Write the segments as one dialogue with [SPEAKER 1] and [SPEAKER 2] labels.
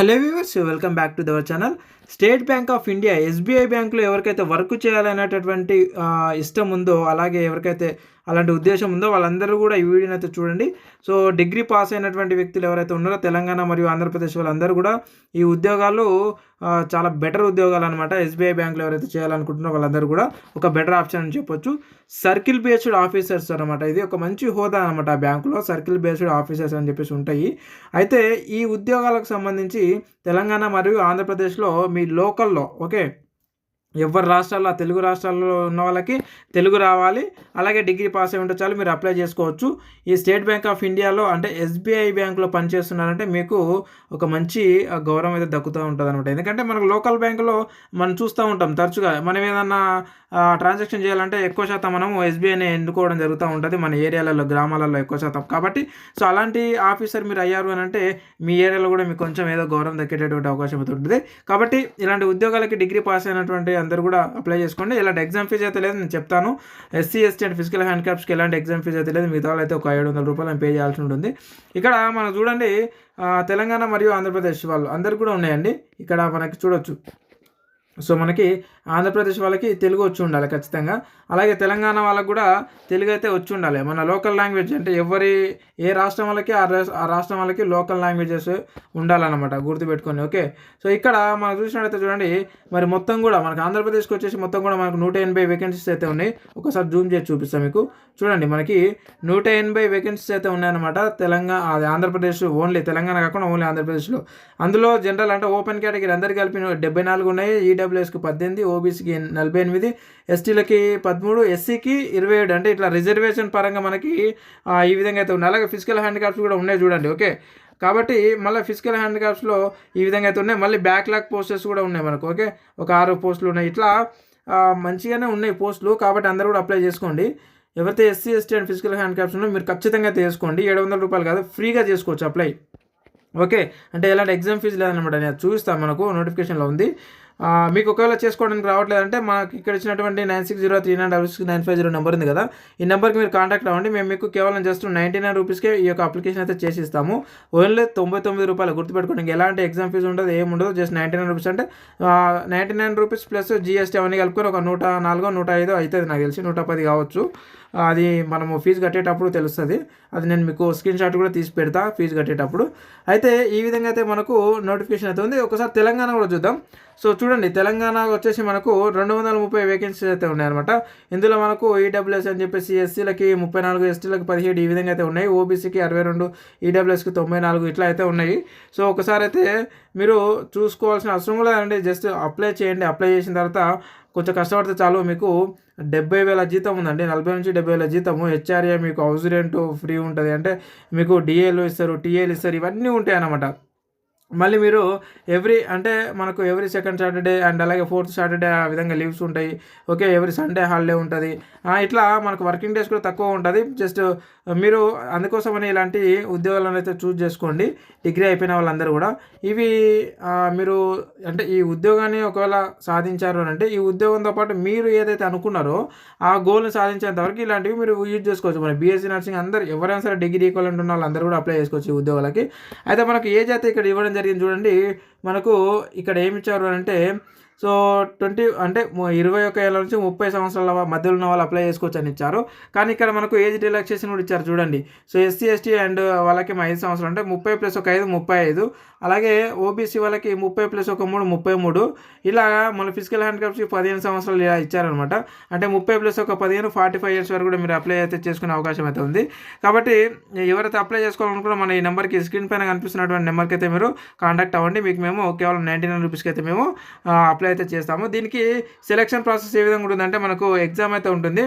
[SPEAKER 1] Hello viewers, welcome back to our channel. State Bank of India SBI బ్యాంకులో ఎవరికైతే work చేయాలనేటటువంటి ఇష్టం ఉందో, అలాగే ఎవరికైతే అలాంటి ఉద్దేశం ఉందో వాళ్ళందరూ కూడా ఈ వీడియోని అయితే చూడండి. సో డిగ్రీ పాస్ అయినటువంటి వ్యక్తులు ఎవరైతే ఉన్నారో తెలంగాణ మరియు ఆంధ్రప్రదేశ్ వాళ్ళందరూ కూడా ఈ ఉద్యోగాలు చాలా బెటర్ ఉద్యోగాలు అనమాట. ఎస్బీఐ బ్యాంకులో ఎవరైతే చేయాలనుకుంటున్నారో వాళ్ళందరూ కూడా ఒక బెటర్ ఆప్షన్ అని చెప్పొచ్చు. సర్కిల్ బేస్డ్ ఆఫీసర్స్ అనమాట. ఇది ఒక మంచి హోదా అనమాట. ఆ బ్యాంకులో సర్కిల్ బేస్డ్ ఆఫీసర్స్ అని చెప్పేసి ఉంటాయి. అయితే ఈ ఉద్యోగాలకు సంబంధించి తెలంగాణ మరియు ఆంధ్రప్రదేశ్లో మీ లోకల్లో ఎవరి రాష్ట్రాల్లో తెలుగు రాష్ట్రాల్లో ఉన్న వాళ్ళకి తెలుగు రావాలి, అలాగే డిగ్రీ పాస్ అయి ఉంటే చాలు మీరు అప్లై చేసుకోవచ్చు. ఈ స్టేట్ బ్యాంక్ ఆఫ్ ఇండియాలో అంటే ఎస్బీఐ బ్యాంకులో పనిచేస్తున్నారంటే మీకు ఒక మంచి గౌరవం అయితే దక్కుతూ ఉంటుంది అనమాట. ఎందుకంటే మనకు లోకల్ బ్యాంకులో మనం చూస్తూ ఉంటాం తరచుగా. మనం ఏదన్నా ట్రాన్సాక్షన్ చేయాలంటే ఎక్కువ శాతం మనము ఎస్బీఐని ఎన్నుకోవడం జరుగుతూ ఉంటుంది మన ఏరియాలలో, గ్రామాలలో ఎక్కువ శాతం. కాబట్టి సో అలాంటి ఆఫీసర్ మీరు అయ్యారు అని అంటే మీ ఏరియాలో కూడా మీకు కొంచెం ఏదో గౌరవం దక్కేటటువంటి అవకాశం అయితే ఉంటుంది. కాబట్టి ఇలాంటి ఉద్యోగాలకి డిగ్రీ పాస్ అయినటువంటి అందరూ కూడా అప్లై చేసుకోండి. ఇలాంటి ఎగ్జామ్ ఫీజు అయితే లేదు, నేను చెప్తాను. ఎస్సీ ఎస్టీ అండ్ ఫిజికల్ హ్యాండిక్యాప్స్కి ఎలాంటి ఎగ్జామ్ ఫీజు అయితే లేదు. మిగతా వాళ్ళు అయితే ఒక 700 రూపాయలు పే చేయాల్సి ఉంటుంది. ఇక్కడ మనం చూడండి, తెలంగాణ మరియు ఆంధ్రప్రదేశ్ వాళ్ళు అందరు కూడా ఉన్నాయండి. ఇక్కడ మనకి చూడొచ్చు. సో మనకి ఆంధ్రప్రదేశ్ వాళ్ళకి తెలుగు వచ్చి ఉండాలి ఖచ్చితంగా, అలాగే తెలంగాణ వాళ్ళకి కూడా తెలుగు అయితే వచ్చి ఉండాలి. మన లోకల్ లాంగ్వేజ్ అంటే ఏ రాష్ట్రం వాళ్ళకి ఆ రాష్ట్రం వాళ్ళకి లోకల్ లాంగ్వేజెస్ ఉండాలన్నమాట, గుర్తుపెట్టుకొని. ఓకే, సో ఇక్కడ మనం చూసినట్టయితే చూడండి, మరి మొత్తం కూడా మనకి ఆంధ్రప్రదేశ్కి వచ్చేసి మొత్తం కూడా మనకు 180 వేకెన్సీస్ అయితే ఉన్నాయి. ఒకసారి జూమ్ చేసి చూపిస్తాను మీకు. చూడండి, మనకి 180 వేకెన్సీస్ అయితే ఉన్నాయన్నమాట. అది ఆంధ్రప్రదేశ్ ఓన్లీ, తెలంగాణ కాకుండా ఓన్లీ ఆంధ్రప్రదేశ్లో. అందులో జనరల్ అంటే ఓపెన్ కేటగిరీ అందరికీ కలిపి 74 ఉన్నాయి. ఈడబ్ల్యూఎస్కి 18, ఓబీసీకి 48, ఎస్టీలకి 13, ఎస్సీకి 27. అంటే ఇట్లా రిజర్వేషన్ పరంగా మనకి ఈ విధంగా అయితే ఉన్నాయి. అలాగే ఫిజికల్ హ్యాండిక్యాప్స్ కూడా ఉన్నాయి చూడండి. ఓకే, కాబట్టి మళ్ళీ ఫిజికల్ హ్యాండిక్యాప్స్లో ఈ విధంగా అయితే ఉన్నాయి. మళ్ళీ బ్యాక్లాగ్ పోస్టర్స్ కూడా ఉన్నాయి మనకు. ఓకే, ఒక 6 పోస్టులు ఉన్నాయి. ఇట్లా మంచిగానే ఉన్నాయి పోస్టులు. కాబట్టి అందరూ కూడా అప్లై చేసుకోండి. ఎవరైతే SC ST and physical handicaps ఉన్నాయో మీరు ఖచ్చితంగా చేసుకోండి. 700 రూపాయలు కాదు, ఫ్రీగా చేసుకోవచ్చు అప్లై. ఓకే, అంటే ఎలాంటి ఎగ్జామ్ ఫీజు లేదనమాట. నేను చూపిస్తాను, మనకు నోటిఫికేషన్లో ఉంది. మీకు ఒకవేళ చేసుకోవడానికి రావట్లేదంటే మాకు ఇక్కడ ఇచ్చినటువంటి 96039695 నెంబర్ ఉంది కదా, ఈ నెంబర్కి మీరు కాంటాక్ట్ అవ్వండి. మేము మీకు కేవలం జస్ట్ 99 రూపీస్కే ఈ యొక్క అప్లికేషన్ అయితే చేసి ఇస్తాము. ఓన్లీ 99 రూపాయలు, గుర్తుపెట్టుకోండి. ఎలాంటి ఎగ్జామ్ ఫీజు ఉండదు, ఏముండదు. Just 99 rupees. అంటే 99 రూపీస్ ప్లస్ జీఎస్టీ అవన్నీ కలుపుకొని ఒక 104, 105 అవుతుంది నాకు తెలిసి, 110 కావచ్చు. అది మనము ఫీజు కట్టేటప్పుడు తెలుస్తుంది. అది నేను మీకు స్క్రీన్ షాట్ కూడా తీసి పెడతా ఫీజు కట్టేటప్పుడు. అయితే ఈ విధంగా అయితే మనకు నోటిఫికేషన్ అయితే ఉంది. ఒకసారి తెలంగాణ కూడా చూద్దాం. సో చూడండి, తెలంగాణ వచ్చేసి మనకు 230 వేకెన్సీస్ అయితే ఉన్నాయన్నమాట. ఇందులో మనకు ఈడబ్ల్యూఎస్ అని చెప్పేసి ఎస్సీలకి 34, ఎస్టీలకి 17 ఈ విధంగా అయితే ఉన్నాయి. ఓబీసీకి 62, ఈడబ్ల్యూఎస్కి 94 ఇట్లా అయితే ఉన్నాయి. సో ఒకసారి అయితే మీరు చూసుకోవాల్సిన అవసరం లేదండి, జస్ట్ అప్లై చేయండి. అప్లై చేసిన తర్వాత కొంచెం కష్టపడితే చాలు. మీకు 70,000 జీతం ఉందండి, 40 నుంచి 70,000 జీతము. హెచ్ఆర్ఏ మీకు హౌస్ రెంట్ ఫ్రీ ఉంటుంది. అంటే మీకు డిఏలు ఇస్తారు, టీఏలు ఇస్తారు, ఇవన్నీ ఉంటాయి అన్నమాట. మళ్ళీ మీరు మనకు ఎవ్రీ సెకండ్ సాటర్డే అండ్ అలాగే ఫోర్త్ సాటర్డే ఆ విధంగా లీవ్స్ ఉంటాయి. ఓకే, ఎవ్రీ సండే హాలిడే ఉంటుంది. ఇట్లా మనకు వర్కింగ్ డేస్ కూడా తక్కువ ఉంటుంది. జస్ట్ మీరు అందుకోసమని ఇలాంటి ఉద్యోగాలను అయితే చూస్ చేసుకోండి, డిగ్రీ అయిపోయిన వాళ్ళందరూ కూడా. ఇవి మీరు అంటే ఈ ఉద్యోగాన్ని ఒకవేళ సాధించారు అని అంటే ఈ ఉద్యోగంతో పాటు మీరు ఏదైతే అనుకున్నారో ఆ గోల్ని సాధించేంత వరకు ఇలాంటివి మీరు యూజ్ చేసుకోవచ్చు. మన బీఎస్సీ నర్సింగ్ అందరూ ఎవరైనా సరే డిగ్రీ ఈక్వలెంట్ ఉన్న వాళ్ళందరూ కూడా అప్లై చేసుకోవచ్చు ఈ ఉద్యోగాలకి. అయితే మనకు ఏజ్ అయితే ఇక్కడ ఇవ్వడం జరిగింది చూడండి. మనకు ఇక్కడ ఏమి ఇచ్చారు అంటే సో 21 ఏళ్ళ నుంచి 30 సంవత్సరాల మధ్యలో ఉన్న వాళ్ళు అప్లై చేసుకోవచ్చు అని ఇచ్చారు. కానీ ఇక్కడ మనకు ఏజ్ రిలాక్సేషన్ కూడా ఇచ్చారు చూడండి. సో ఎస్సీ ఎస్టీ అండ్ వాళ్ళకి 5 సంవత్సరాలు, అంటే 30 + 1 5 35. అలాగే ఓబీసీ వాళ్ళకి 30 + 1 3 33. ఇలాగా మన ఫిజికల్ హ్యాండిక్యాప్స్కి 15 సంవత్సరాలు ఇలా ఇచ్చారనమాట. అంటే 30 + 1 15 45 ఇయర్స్ వరకు కూడా మీరు అప్లై అయితే చేసుకునే అవకాశం అయితే ఉంది. కాబట్టి ఎవరైతే అప్లై చేసుకోవాలనుకున్నా మన ఈ నెంబర్కి, స్క్రీన్ పైన కనిపిస్తున్నటువంటి నెంబర్కి అయితే మీరు కాంటాక్ట్ అవ్వండి. మీకు మేము కేవలం 99 రూపీస్కి అయితే మేము అప్లై అయితే చేస్తాము. దీనికి సెలక్షన్ ప్రాసెస్ ఏ విధంగా ఉంటుందంటే మనకు ఎగ్జామ్ అయితే ఉంటుంది.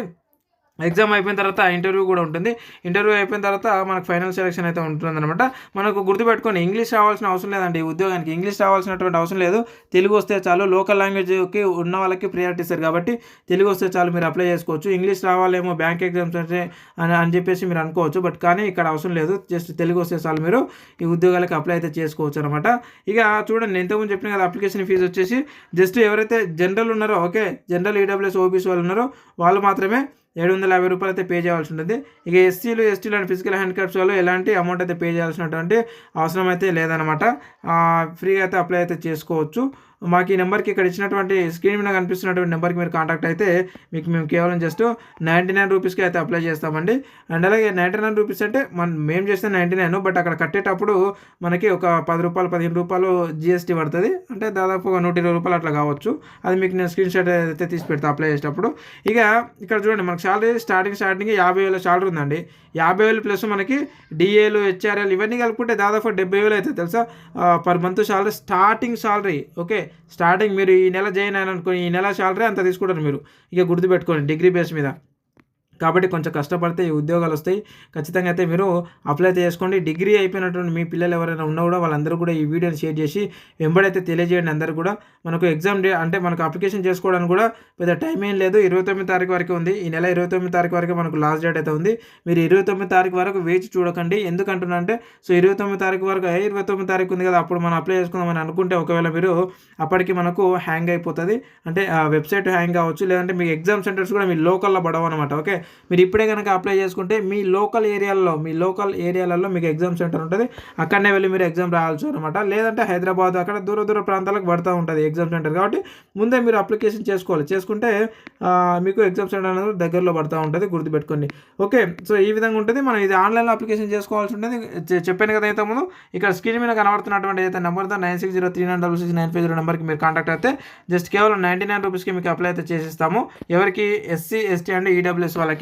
[SPEAKER 1] ఎగ్జామ్ అయిపోయిన తర్వాత ఇంటర్వ్యూ కూడా ఉంటుంది. ఇంటర్వ్యూ అయిపోయిన తర్వాత మనకు ఫైనల్ సెలక్షన్ అయితే ఉంటుందన్నమాట. మనకు గుర్తుపెట్టుకొని ఇంగ్లీష్ రావాల్సిన అవసరం లేదండి. ఈ ఉద్యోగానికి ఇంగ్లీష్ రావాల్సినటువంటి అవసరం లేదు. తెలుగు వస్తే చాలు. లోకల్ లాంగ్వేజ్కి ఉన్న వాళ్ళకి ప్రియారిటీ ఇస్తారు కాబట్టి తెలుగు వస్తే చాలు, మీరు అప్లై చేసుకోవచ్చు. ఇంగ్లీష్ రావాలేమో బ్యాంక్ ఎగ్జామ్స్ అంటే అని చెప్పేసి మీరు అనుకోవచ్చు, బట్ కానీ ఇక్కడ అవసరం లేదు. జస్ట్ తెలుగు వస్తే చాలు, మీరు ఈ ఉద్యోగాలకు అప్లై అయితే చేసుకోవచ్చు అనమాట. ఇక చూడండి, ఇంతకుముందు చెప్పిన కదా, అప్లికేషన్ ఫీజు వచ్చేసి జస్ట్ ఎవరైతే జనరల్ ఉన్నారో, ఓకే, జనరల్ ఈడబ్ల్యూఎస్ ఓబీసీ వాళ్ళు ఉన్నారో వాళ్ళు మాత్రమే రూ. 750 అయితే పే చేయాల్సి ఉంటుంది. ఇక ఎస్సీలు, ఎస్టీలు అండ్ ఫిజికల్ హ్యాండిక్యాప్స్ వాళ్ళు ఎలాంటి అమౌంట్ అయితే పే చేయాల్సినటువంటి అవసరం అయితే లేదనమాట. ఫ్రీగా అయితే అప్లై అయితే చేసుకోవచ్చు. మాకు ఈ నెంబర్కి ఇక్కడ ఇచ్చినటువంటి స్క్రీన్ మీద కనిపిస్తున్నటువంటి నెంబర్కి మీరు కాంటాక్ట్ అయితే మీకు మేము కేవలం జస్ట్ రూ. 99కి అయితే అప్లై చేస్తామండి. అండ్ అలాగే రూ. 99 అంటే మేము చేస్తే 99, బట్ అక్కడ కట్టేటప్పుడు మనకి ఒక రూ. 10, రూ. 15 జీఎస్టీ పడుతుంది. అంటే దాదాపు ఒక రూ. 120 అట్లా కావచ్చు. అది మీకు నేను స్క్రీన్ షాట్ అయితే తీసి పెడతా అప్లై చేసేటప్పుడు. ఇక ఇక్కడ చూడండి, మనకు శాలరీ స్టార్టింగ్ 50,000 శాలరీ ఉందండి. 50,000 ప్లస్ మనకి డిఏలు, హెచ్ఆర్ఎల్ ఇవన్నీ కలుపుకుంటే దాదాపు 70,000 అవుతుంది తెలుసా per month salary, starting salary. Okay, starting మీరు ఈ నెల జాయిన్ అయిన అనుకో, ఈ నెల శాలరీ అంత తీసుకుంటారు మీరు. ఇక గుర్తుపెట్టుకోండి, డిగ్రీ బేస్ మీద. కాబట్టి కొంచెం కష్టపడితే ఈ ఉద్యోగాలు వస్తాయి. ఖచ్చితంగా అయితే మీరు అప్లై అయితే చేసుకోండి. డిగ్రీ అయిపోయినటువంటి మీ పిల్లలు ఎవరైనా ఉన్నా కూడా వాళ్ళందరూ కూడా ఈ వీడియోని షేర్ చేసి వెంబడైతే తెలియజేయండి అందరూ కూడా. మనకు ఎగ్జామ్ డే అంటే మనకు అప్లికేషన్ చేసుకోవడానికి కూడా పెద్ద టైం ఏం లేదు. 29 తారీఖు వరకు ఉంది. ఈ నెల 29 తారీఖు వరకు మనకు లాస్ట్ డేట్ అయితే ఉంది. మీరు 29 తారీఖు వరకు వేచి చూడకండి. ఎందుకంటున్నా అంటే 29 తారీఖు వరకు 29 తారీఖు ఉంది కదా, అప్పుడు మనం అప్లై చేసుకుందామని అనుకుంటే ఒకవేళ మీరు అప్పటికి మనకు హ్యాంగ్ అయిపోతుంది. అంటే వెబ్సైట్ హ్యాంగ్ కావచ్చు, లేదంటే మీ ఎగ్జామ్ సెంటర్స్ కూడా మీ లోకల్లో పడవు అనమాట. ఓకే, మీరు ఇప్పుడే కనుక అప్లై చేసుకుంటే మీ లోకల్ ఏరియాలలో మీకు ఎగ్జామ్ సెంటర్ ఉంటుంది. అక్కడనే వెళ్ళి మీరు ఎగ్జామ్ రావాల్సి అనమాట. లేదంటే హైదరాబాద్ అక్కడ దూర ప్రాంతాలకు పడుతూ ఉంటుంది ఎగ్జామ్ సెంటర్. కాబట్టి ముందే మీరు అప్లికేషన్ చేసుకుంటే మీకు ఎగ్జామ్ సెంటర్ అనేది దగ్గరలో పడుతూ ఉంటుంది. గుర్తుపెట్టుకోండి. ఓకే, సో ఈ విధంగా ఉంటుంది. మనం ఇది ఆన్లైన్లో అప్లికేషన్ చేసుకోవాల్సి ఉంటుంది. చెప్పాను కదా అయితే ముందు, ఇక్కడ స్క్రీన్ మీద కనబడుతున్నటువంటి అయితే నెంబర్తో 9603966950 నెంబర్కి మీరు కాంటాక్ట్ అయితే జస్ట్ కేవలం రూ. 99కి మీకు అప్లై అయితే చేసిస్తాము. ఎవరికి ఎస్సీ, ఎస్టీ అండ్ ఈడబ్ల్యూఎస్ వాళ్ళకి.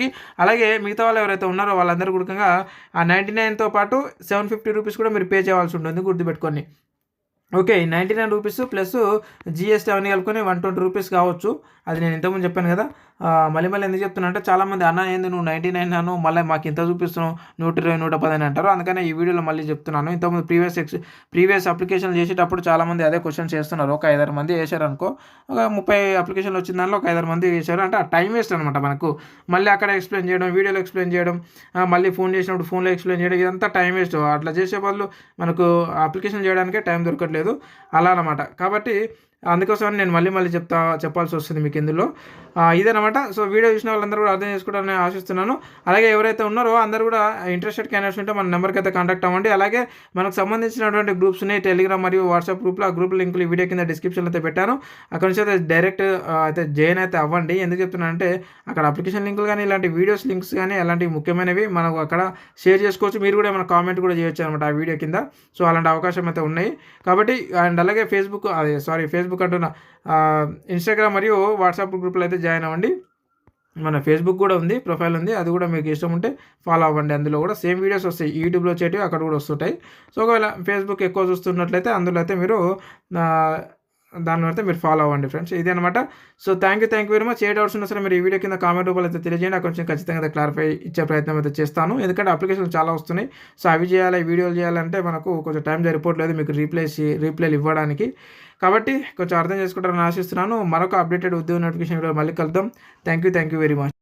[SPEAKER 1] అలాగే మిగతా వాళ్ళు ఎవరైతే ఉన్నారో వాళ్ళందరూ కూడా ఆ 99తో పాటు రూ. 750 కూడా మీరు పే చేయాల్సి ఉంటుంది. గుర్తుపెట్టుకోండి. ఓకే, రూ. 99 ప్లస్ జీఎస్టీ అవన్నీ కలుపుకొని రూ. 120 కావచ్చు. అది నేను ఇంతకుముందు చెప్పాను కదా. మళ్ళీ ఎందుకు చెప్తున్నా అంటే చాలామంది అన్న ఏంది నువ్వు 99 అను మళ్ళీ మాకు ఇంత చూపిస్తున్నావు 120, 110 అని అంటారు. అందుకనే ఈ వీడియోలో మళ్ళీ చెప్తున్నాను. ఇంతకుముందు ప్రీవియస్ అప్లికేషన్లు చేసేటప్పుడు చాలామంది అదే క్వశ్చన్స్ చేస్తున్నారు. ఒక 5-6 మంది వేశారు అనుకో, ఒక 30 అప్లికేషన్లు వచ్చిన దానిలో ఒక 5-6 మంది వేశారు అంటే ఆ టైం వేస్ట్ అనమాట మనకు. మళ్ళీ అక్కడ ఎక్స్ప్లెయిన్ చేయడం, వీడియోలో ఎక్స్ప్లెయిన్ చేయడం, మళ్ళీ ఫోన్ చేసినప్పుడు ఫోన్లో ఎక్స్ప్లెయిన్ చేయడం, ఇదంతా టైం వేస్ట్. అట్లా చేసే వాళ్ళు మనకు అప్లికేషన్ చేయడానికే టైం దొరకట్లేదు అలా అనమాట. కాబట్టి అందుకోసం నేను మళ్ళీ చెప్పాల్సి వస్తుంది మీకు ఇందులో. ఇదనమాట. సో వీడియో చూసిన వాళ్ళందరూ కూడా అర్థం చేసుకుంటారని ఆశిస్తున్నాను. అలాగే ఎవరైతే ఉన్నారో అందరూ కూడా ఇంట్రెస్టెడ్ క్యాండిడేట్స్ ఉంటే మన నెంబర్కి అయితే కాంటాక్ట్ అవ్వండి. అలాగే మనకు సంబంధించినటువంటి గ్రూప్స్ ఉన్నాయి, టెలిగ్రామ్ మరియు వాట్సాప్ గ్రూప్లో. ఆ గ్రూప్ లింకులు ఈ వీడియో కింద డిస్క్రిప్షన్లో అయితే పెట్టాను. అక్కడ నుంచి అయితే డైరెక్ట్ అయితే జాయిన్ అయితే అవ్వండి. ఎందుకు చెప్తున్నానంటే అక్కడ అప్లికేషన్ లింకులు కానీ ఇలాంటి వీడియోస్ లింక్స్ కానీ అలాంటివి ముఖ్యమైనవి మనకు అక్కడ షేర్ చేసుకోవచ్చు. మీరు కూడా ఏమైనా కామెంట్ కూడా చేయొచ్చు అనమాట ఆ వీడియో కింద. సో అలాంటి అవకాశం అయితే ఉన్నాయి. కాబట్టి అండ్ అలాగే ఫేస్బుక్ అంటున్నా, ఇన్స్టాగ్రామ్ మరియు వాట్సాప్ గ్రూప్లో అయితే జాయిన్ అవ్వండి. మన ఫేస్బుక్ కూడా ఉంది, ప్రొఫైల్ ఉంది. అది కూడా మీకు ఇష్టం ఉంటే ఫాలో అవ్వండి. అందులో కూడా సేమ్ వీడియోస్ వస్తాయి. యూట్యూబ్లో వచ్చేటివి అక్కడ కూడా వస్తుంటాయి. సో ఒకవేళ ఫేస్బుక్ ఎక్కువ చూస్తున్నట్లయితే అందులో అయితే మీరు దాని అయితే మీరు ఫాలో అవ్వండి ఫ్రెండ్స్. ఇదే అనమాట. So thank you very much. A doubts ఉన్నా సరే మీరు ఈ వీడియో కింద కామెంట్ రూపాయలు అయితే తెలియజేయండి. అక్కడ కొంచెం ఖచ్చితంగా క్లారిఫై ఇచ్చే ప్రయత్నం అయితే చేస్తాను. ఎందుకంటే అప్లికేషన్లు చాలా వస్తున్నాయి. సో అవి చేయాలి, వీడియోలు చేయాలంటే మనకు కొంచెం టైం సరిపోవట్లేదు మీకు రీప్లేలు ఇవ్వడానికి. కాబట్టి కొంచెం అర్థం చేసుకుంటారని ఆశిస్తున్నాను. మరొక అప్డేటెడ్ ఉద్యోగ నోటిఫికేషన్ వీడియో మళ్ళీ కలుద్దాం. Thank you very much.